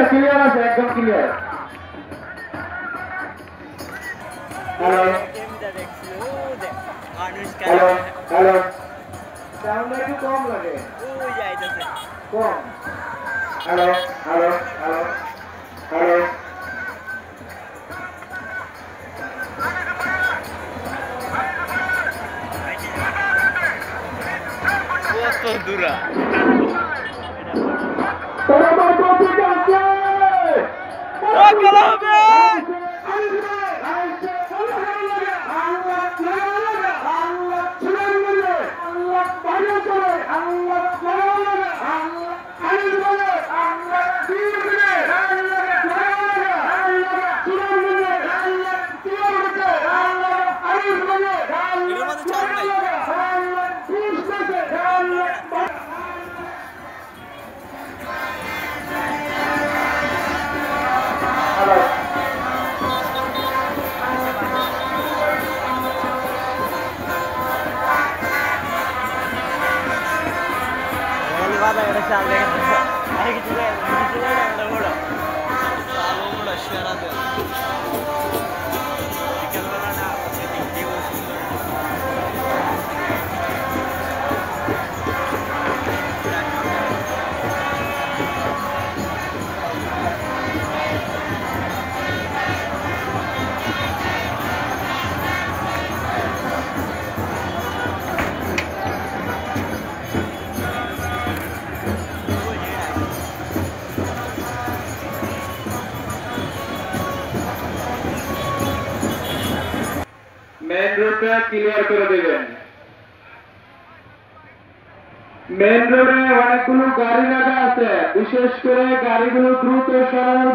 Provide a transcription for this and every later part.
Clear আছে একদম clear. Hello hello hello, sound একটু কম লাগে। কম। হ্যালো হ্যালো হ্যালো হ্যালো, কত দূরা মেন রোডটা ক্লিয়ার করে দেবেন। মেন রোডে অনেকগুলো গাড়ি লাগা আছে, বিশেষ করে গাড়িগুলো দ্রুত সরানো।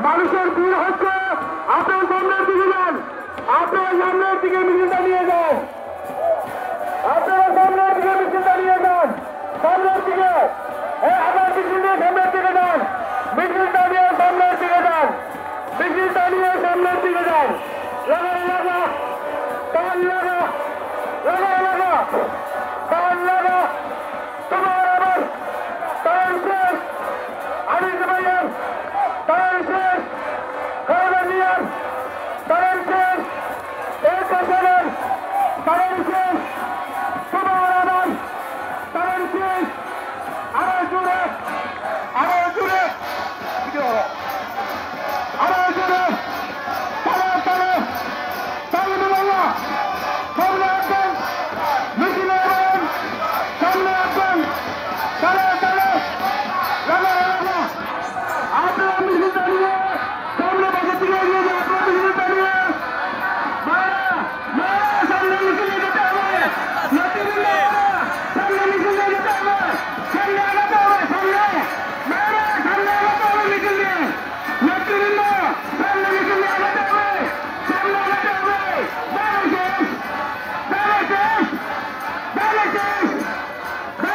মানুষের ভিড় হচ্ছে, আপনার সামনের দিকে যান। সামনের দিকে মিছিলটা নিয়ে যান, আপনারা সামনের দিকে মিছিলটা নিয়ে যান, সামনের দিকে আমার মিছিল নিয়ে সামনের দিকে যান, মিছিলটা নিয়ে সামনের দিকে যান, মিছিলটা নিয়ে সামনের দিকে যান। লাগা লাগা টান লাগা লাগা লাগা টান লাগা তোমার আবার টান শেষ, আমি ভাইয়ের টান শেষ, খাওয়ানিয়ার টান শেষ, এই পেশারের টান শেষ, তোমার আবার টান শেষ, আরো জোরে আরো জোরে আরো জোরে টানা টানা টানা বাংলা সামনে আসবেন, মিছিলে আসবেন, সামনে আসবেন, টানা টানা লাগা লাগা আপনারা মিছিল দাঁড়িয়ে সামনে বসে থেকে এগিয়ে যান, আপনারা মিছিল দাঁড়িয়ে মায়েরা মায়েরা সামনে মিছিলে যেতে হবে, নেতৃবৃন্দ সামনে মিছিলে যেতে হবে, সামনে আগাতে হবে, সামনে মায়েরা সামনে আগাতে হবে, মিছিল দিয়ে নেতৃবৃন্দ সামনে মিছিল দিয়ে আগাতে হবে, সামনে আগাতে হবে। বাংলাদেশ বাংলাদেশ বাংলাদেশ বাংলাদেশ বাংলাদেশ বাংলাদেশ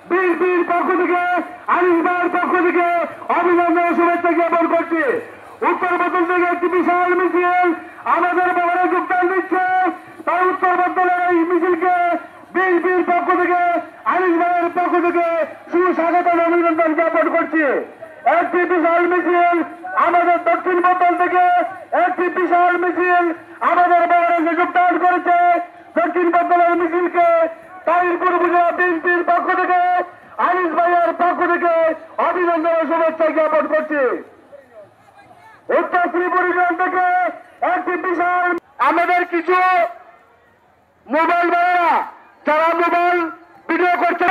বিএনপির পক্ষ থেকে আনিস ভাইয়ের পক্ষ থেকে অভিনন্দন শুভেচ্ছা জ্ঞাপন করছি। উত্তরবঙ্গ থেকে একটি বিশাল মিছিল আমাদের বাগানে যোগদান দিচ্ছে, তাই উত্তরবঙ্গের এই মিছিলকে বিএনপির পক্ষ থেকে আনিস ভাইয়ের পক্ষ থেকে সুস্বাগত অভিনন্দন জ্ঞাপন করছি। একটি বিশাল মিছিল আমাদের দক্ষিণ বন্দর থেকে একটি বিশাল মিছিল আমাদের বাগানে যোগদান করেছে। দক্ষিণ বন্দরের মিছিলকে তাহিরপুর উপজেলা বিএনপির পক্ষ থেকে আনিস ভাইয়ের পক্ষ থেকে অভিনন্দন ও শুভেচ্ছা জ্ঞাপন করছি। উত্তর শ্রীপুর ইউনিয়ন থেকে একটি বিশাল আমাদের কিছু মোবাইল ভাইয়েরা যারা মোবাইল ভিডিও করছে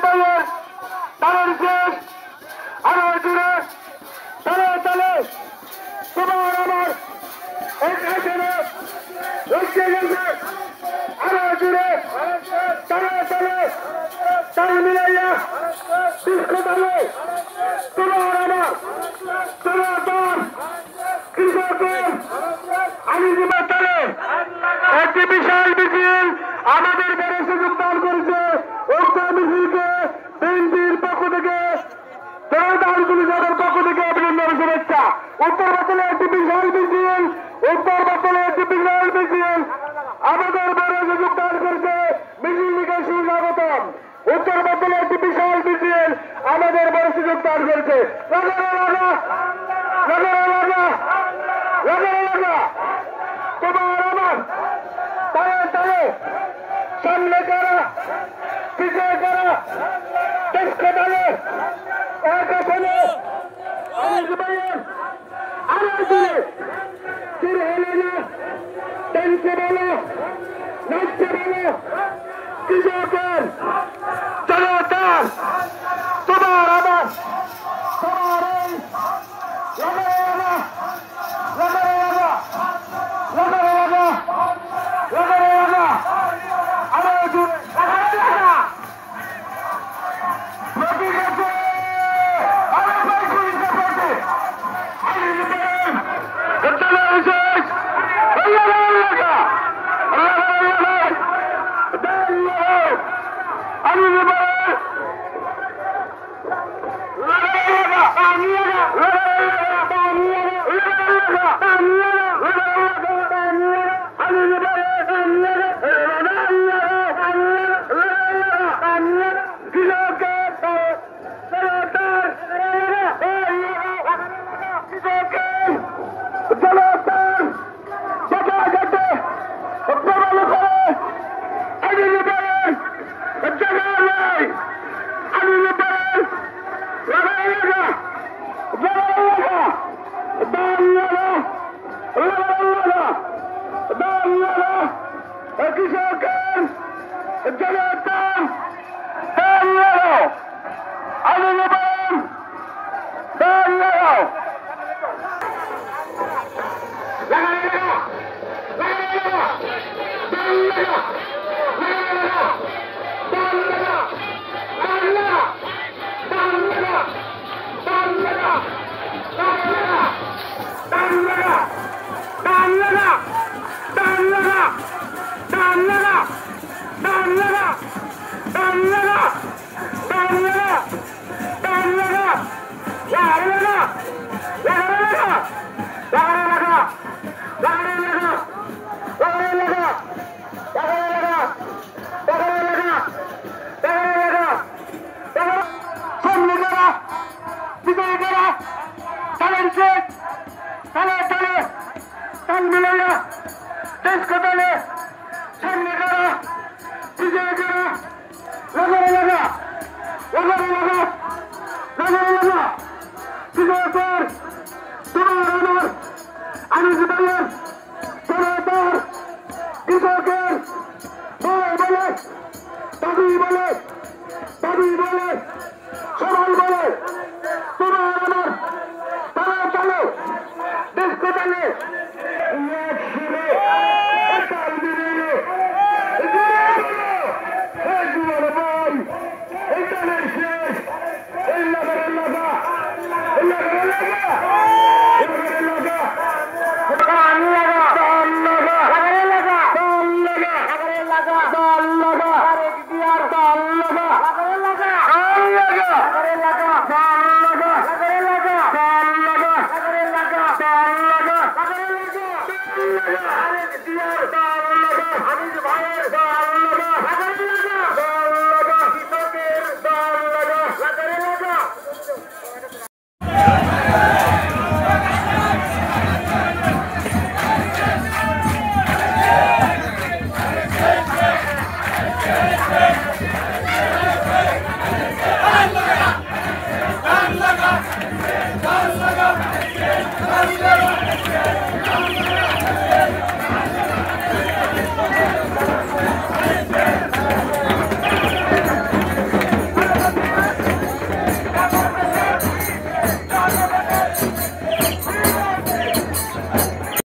ভাইয়ের তালের শেষ আরো জুড়ে তালে তালে তোমার আমার এখানে উঠে গেছে আরো জুড়ে তালে তালে তাল মিলাইয়া দীর্ঘ তালে তোমার আমার তোমার কৃষকের আমি জীবন তালে একটি বিশাল মিছিল আমাদের বড় সুযোগ দান করেছে উক্ত মিছিলকে বিএনপির পক্ষ থেকে দলগুলি যাদের পক্ষ থেকে অভিনন্দন শুভেচ্ছা। উত্তর বাতলে একটি বিশাল মিছিল উত্তর বাতলে একটি বিশাল মিছিল আমাদের বড় সুযোগ দান করেছে মিছিলটিকে সুস্বাগতম। উত্তর বাতলে একটি বিশাল মিছিল আমাদের বড় সুযোগ দান করেছে। তোমার আমার তালে তালে সামনে করা পিছিয়ে করা দেশকে তালে একাশনে আমার দিলে ফিরে এলে না টেনশে বলো নাচতে বলো কৃষকের জনতার তোমার আমার তোমার এই